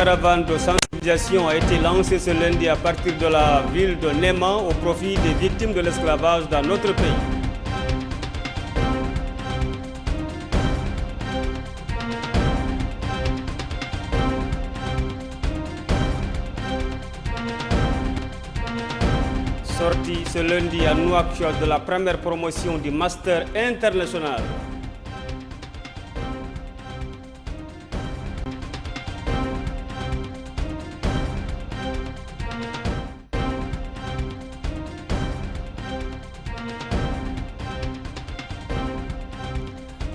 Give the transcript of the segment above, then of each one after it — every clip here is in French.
caravane de sensibilisation a été lancée ce lundi à partir de la ville de Néman au profit des victimes de l'esclavage dans notre pays. Sortie ce lundi à Nouakchott de la première promotion du Master international.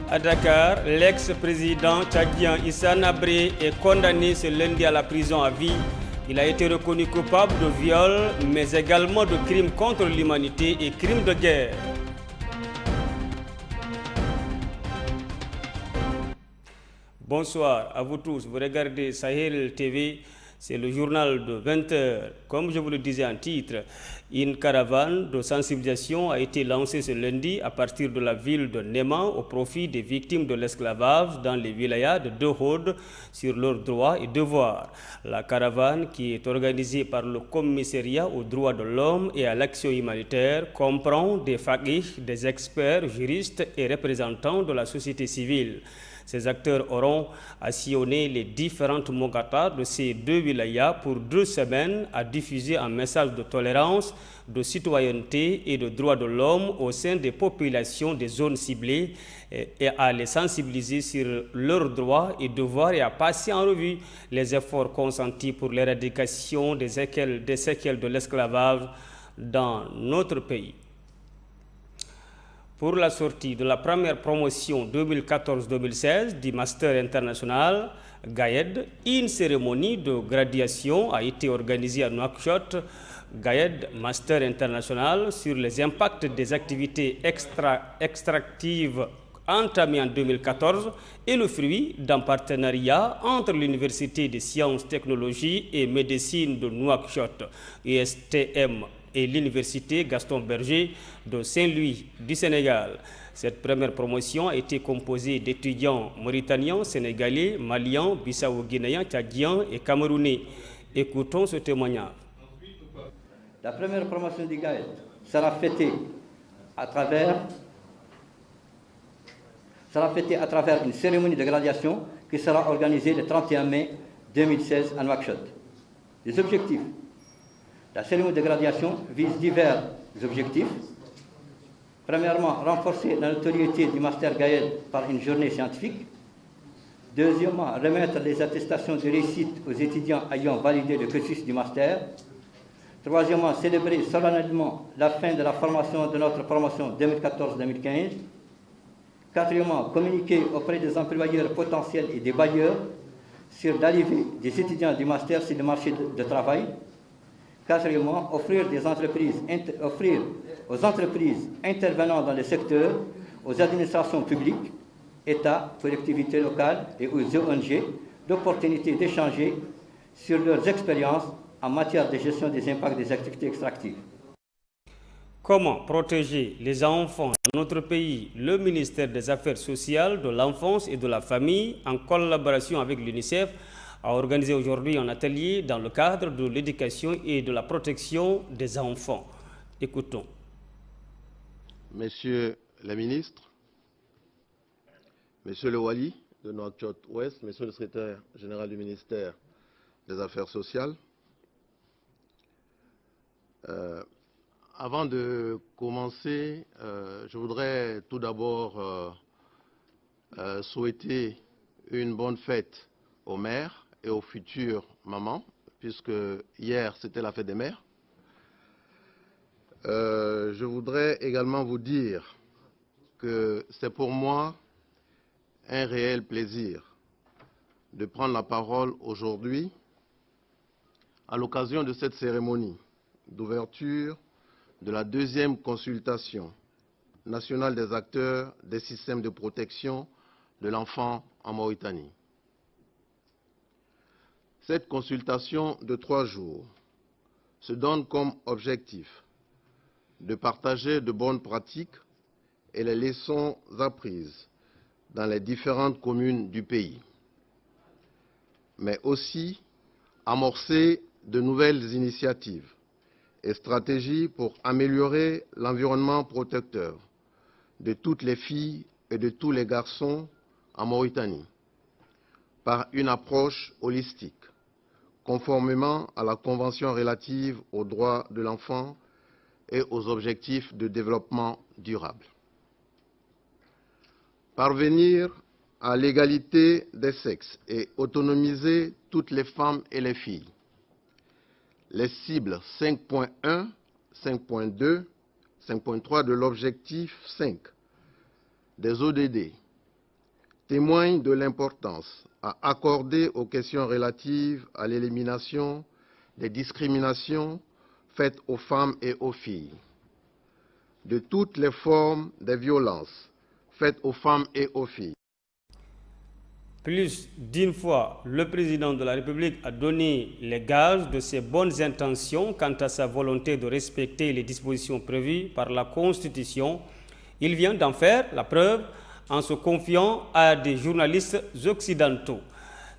À Dakar, l'ex-président tchadien Issa Nabré est condamné ce lundi à la prison à vie. Il a été reconnu coupable de viol, mais également de crimes contre l'humanité et crimes de guerre. Bonsoir à vous tous. Vous regardez Sahel TV. C'est le journal de 20h. Comme je vous le disais en titre, une caravane de sensibilisation a été lancée ce lundi à partir de la ville de Néman au profit des victimes de l'esclavage dans les wilayas de Dohod sur leurs droits et devoirs. La caravane, qui est organisée par le Commissariat aux droits de l'homme et à l'action humanitaire, comprend des faqih, des experts, juristes et représentants de la société civile. Ces acteurs auront à sillonner les différentes mogatas de ces deux wilayas pour 2 semaines à diffuser un message de tolérance, de citoyenneté et de droits de l'homme au sein des populations des zones ciblées et à les sensibiliser sur leurs droits et devoirs et à passer en revue les efforts consentis pour l'éradication des séquelles de l'esclavage dans notre pays. Pour la sortie de la première promotion 2014-2016 du Master international GAED, une cérémonie de graduation a été organisée à Nouakchott. GAED Master international sur les impacts des activités extractives entamées en 2014 est le fruit d'un partenariat entre l'Université des sciences, technologies et médecine de Nouakchott, USTM, et l'Université Gaston Berger de Saint-Louis du Sénégal. Cette première promotion a été composée d'étudiants mauritaniens, sénégalais, maliens, bissau-guinéens, tchadiens et camerounais. Écoutons ce témoignage. La première promotion du GAED sera fêtée à travers une cérémonie de graduation qui sera organisée le 31 mai 2016 à Nouakchott. Les objectifs. La cérémonie de graduation vise divers objectifs. Premièrement, renforcer la notoriété du Master GAED par une journée scientifique. Deuxièmement, remettre les attestations de réussite aux étudiants ayant validé le cursus du Master. Troisièmement, célébrer solennellement la fin de la formation de notre promotion 2014-2015. Quatrièmement, communiquer auprès des employeurs potentiels et des bailleurs sur l'arrivée des étudiants du Master sur le marché de travail. Quatrièmement, offrir aux entreprises intervenant dans le secteur, aux administrations publiques, États, collectivités locales et aux ONG, l'opportunité d'échanger sur leurs expériences en matière de gestion des impacts des activités extractives. Comment protéger les enfants dans notre pays? Le ministère des Affaires sociales, de l'enfance et de la famille, en collaboration avec l'UNICEF, a organisé aujourd'hui un atelier dans le cadre de l'éducation et de la protection des enfants. Écoutons. Messieurs les ministres, Monsieur le Wali de Nouakchott-Ouest, Monsieur le secrétaire général du ministère des Affaires sociales, avant de commencer, je voudrais tout d'abord souhaiter une bonne fête aux mères et aux futures mamans, puisque hier c'était la fête des mères. Je voudrais également vous dire que c'est pour moi un réel plaisir de prendre la parole aujourd'hui à l'occasion de cette cérémonie d'ouverture de la 2e consultation nationale des acteurs des systèmes de protection de l'enfant en Mauritanie. Cette consultation de 3 jours se donne comme objectif de partager de bonnes pratiques et les leçons apprises dans les différentes communes du pays, mais aussi amorcer de nouvelles initiatives et stratégies pour améliorer l'environnement protecteur de toutes les filles et de tous les garçons en Mauritanie par une approche holistique, conformément à la Convention relative aux droits de l'enfant et aux objectifs de développement durable. Parvenir à l'égalité des sexes et autonomiser toutes les femmes et les filles. Les cibles 5.1, 5.2, 5.3 de l'objectif 5 des ODD témoignent de l'importance à accorder aux questions relatives à l'élimination des discriminations faites aux femmes et aux filles, de toutes les formes de violences faites aux femmes et aux filles. Plus d'une fois, le président de la République a donné les gages de ses bonnes intentions quant à sa volonté de respecter les dispositions prévues par la Constitution. Il vient d'en faire la preuve en se confiant à des journalistes occidentaux,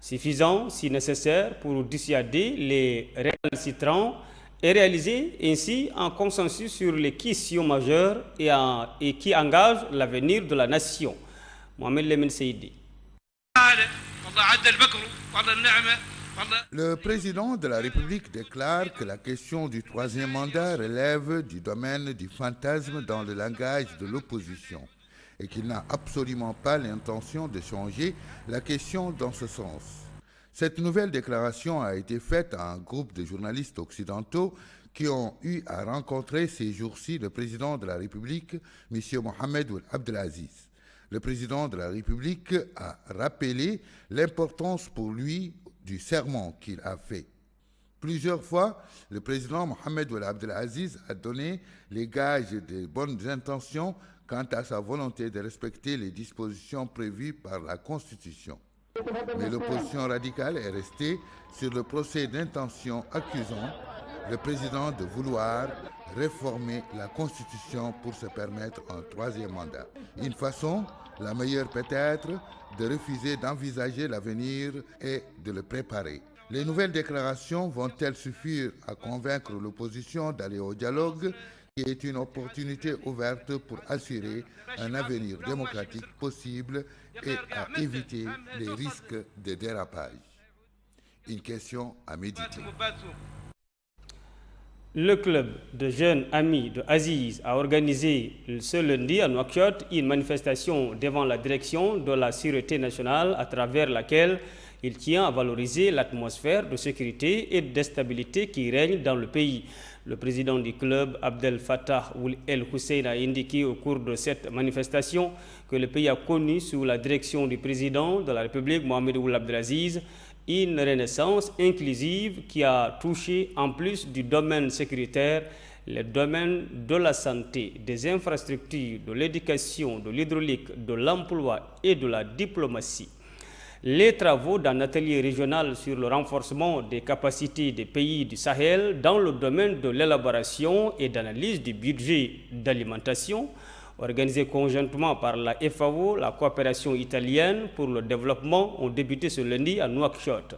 suffisant si nécessaire pour dissuader les récalcitrants et réaliser ainsi un consensus sur les questions majeures et qui engagent l'avenir de la nation. Mohamed Lemine Seydi. Le président de la République déclare que la question du troisième mandat relève du domaine du fantasme dans le langage de l'opposition et qu'il n'a absolument pas l'intention de changer la question dans ce sens. Cette nouvelle déclaration a été faite à un groupe de journalistes occidentaux qui ont eu à rencontrer ces jours-ci le président de la République, M. Mohamed Ould Abdelaziz. Le président de la République a rappelé l'importance pour lui du serment qu'il a fait. Plusieurs fois, le président Mohamed Ould Abdelaziz a donné les gages de bonnes intentions quant à sa volonté de respecter les dispositions prévues par la Constitution. Mais l'opposition radicale est restée sur le procès d'intention accusant le président de vouloir réformer la Constitution pour se permettre un troisième mandat. Une façon, la meilleure peut-être, de refuser d'envisager l'avenir et de le préparer. Les nouvelles déclarations vont-elles suffire à convaincre l'opposition d'aller au dialogue, qui est une opportunité ouverte pour assurer un avenir démocratique possible et à éviter les risques de dérapage? Une question à méditer. Le club de jeunes amis de Aziz a organisé ce lundi à Nouakchott une manifestation devant la direction de la Sûreté nationale à travers laquelle il tient à valoriser l'atmosphère de sécurité et de stabilité qui règne dans le pays. Le président du club, Abdel Fattah El Hussein, a indiqué au cours de cette manifestation que le pays a connu sous la direction du président de la République, Mohamed Ould Abdelaziz, une renaissance inclusive qui a touché, en plus du domaine sécuritaire, les domaines de la santé, des infrastructures, de l'éducation, de l'hydraulique, de l'emploi et de la diplomatie. Les travaux d'un atelier régional sur le renforcement des capacités des pays du Sahel dans le domaine de l'élaboration et d'analyse du budget d'alimentation, organisé conjointement par la FAO, la coopération italienne pour le développement, ont débuté ce lundi à Nouakchott.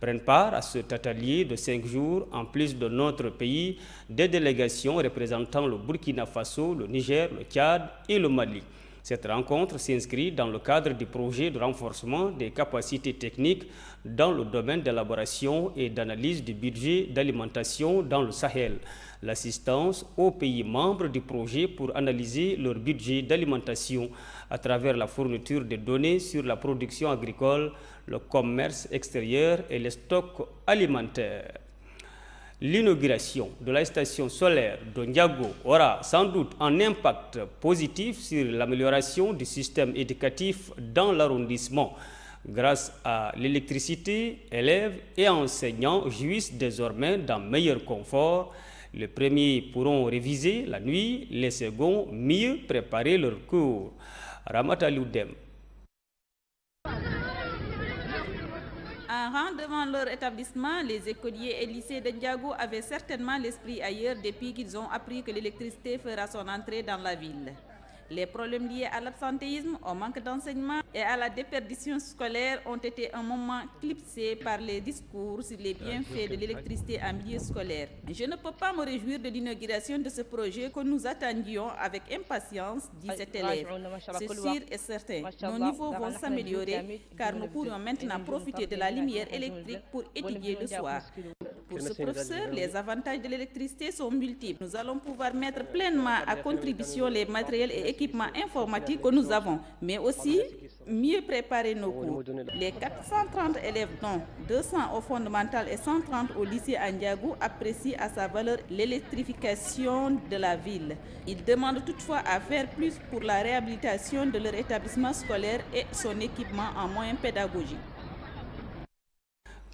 Prennent part à cet atelier de 5 jours, en plus de notre pays, des délégations représentant le Burkina Faso, le Niger, le Tchad et le Mali. Cette rencontre s'inscrit dans le cadre du projet de renforcement des capacités techniques dans le domaine d'élaboration et d'analyse du budget d'alimentation dans le Sahel. L'assistance aux pays membres du projet pour analyser leur budget d'alimentation à travers la fourniture de données sur la production agricole, le commerce extérieur et les stocks alimentaires. L'inauguration de la station solaire de Ndiago aura sans doute un impact positif sur l'amélioration du système éducatif dans l'arrondissement. Grâce à l'électricité, élèves et enseignants jouissent désormais d'un meilleur confort. Les premiers pourront réviser la nuit, les seconds mieux préparer leurs cours. Ramat Aloudem. En rang devant leur établissement, les écoliers et lycées de Ndiago avaient certainement l'esprit ailleurs depuis qu'ils ont appris que l'électricité fera son entrée dans la ville. Les problèmes liés à l'absentéisme, au manque d'enseignement et à la déperdition scolaire ont été un moment clipsés par les discours sur les bienfaits de l'électricité en milieu scolaire. Je ne peux pas me réjouir de l'inauguration de ce projet que nous attendions avec impatience, dit cet élève. C'est sûr et certain, nos niveaux vont s'améliorer car nous pourrons maintenant profiter de la lumière électrique pour étudier le soir. Pour ce professeur, les avantages de l'électricité sont multiples. Nous allons pouvoir mettre pleinement à contribution les matériels et équipements informatiques que nous avons, mais aussi mieux préparer nos cours. Les 430 élèves, dont 200 au fondamental et 130 au lycée Ndiagou, apprécient à sa valeur l'électrification de la ville. Ils demandent toutefois à faire plus pour la réhabilitation de leur établissement scolaire et son équipement en moyens pédagogiques.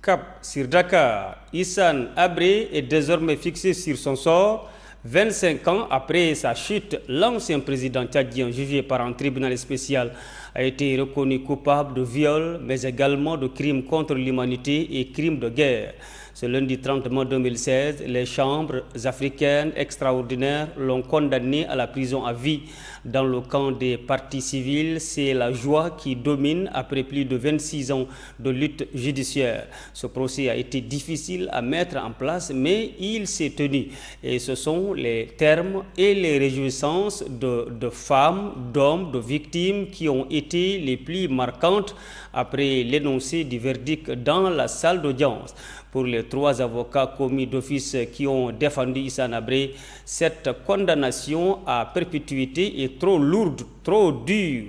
Cap sur Dakar, Hissane Habré est désormais fixé sur son sort. 25 ans après sa chute, l'ancien président tchadien jugé par un tribunal spécial a été reconnu coupable de viol, mais également de crimes contre l'humanité et crimes de guerre. Ce lundi 30 mai 2016, les chambres africaines extraordinaires l'ont condamné à la prison à vie. Dans le camp des partis civils, c'est la joie qui domine après plus de 26 ans de lutte judiciaire. Ce procès a été difficile à mettre en place, mais il s'est tenu. Et ce sont les termes et les réjouissances de femmes, d'hommes, de victimes qui ont été les plus marquantes après l'énoncé du verdict dans la salle d'audience. Pour les 3 avocats commis d'office qui ont défendu Hissane Habré, cette condamnation à perpétuité est trop lourde, trop dure.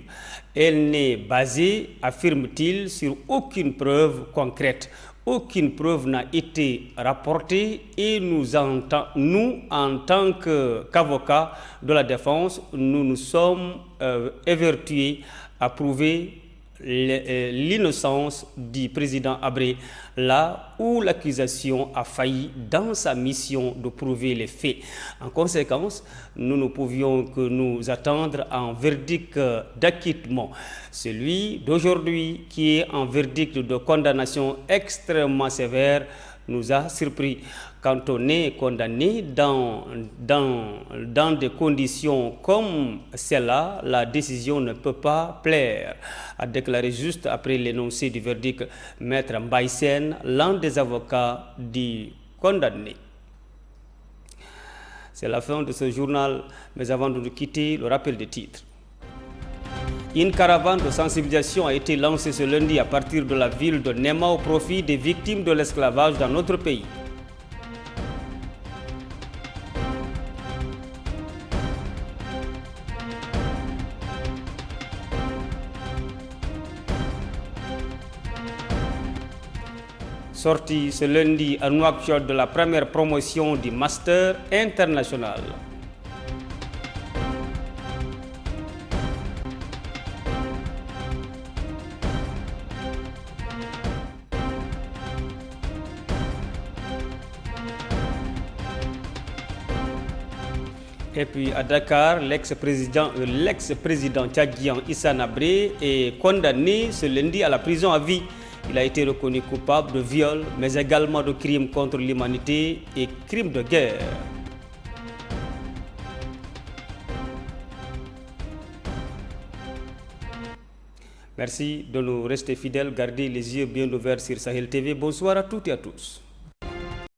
Elle n'est basée, affirme-t-il, sur aucune preuve concrète. Aucune preuve n'a été rapportée et nous, en tant qu'avocats de la défense, nous nous sommes évertués à prouver l'innocence du président Habré, là où l'accusation a failli dans sa mission de prouver les faits. En conséquence, nous ne pouvions que nous attendre à un verdict d'acquittement. Celui d'aujourd'hui, qui est un verdict de condamnation extrêmement sévère, nous a surpris. Quand on est condamné dans des conditions comme celle-là, la décision ne peut pas plaire, a déclaré juste après l'énoncé du verdict Maître Mbaïsen, l'un des avocats du condamné. C'est la fin de ce journal, mais avant de nous quitter, le rappel des titres. Une caravane de sensibilisation a été lancée ce lundi à partir de la ville de Nema au profit des victimes de l'esclavage dans notre pays. Sortie ce lundi à Nouakchott de la première promotion du Master international. Et puis à Dakar, l'ex-président tchadien Hissane Habré est condamné ce lundi à la prison à vie. Il a été reconnu coupable de viol, mais également de crimes contre l'humanité et crimes de guerre. Merci de nous rester fidèles, gardez les yeux bien ouverts sur Sahel TV. Bonsoir à toutes et à tous.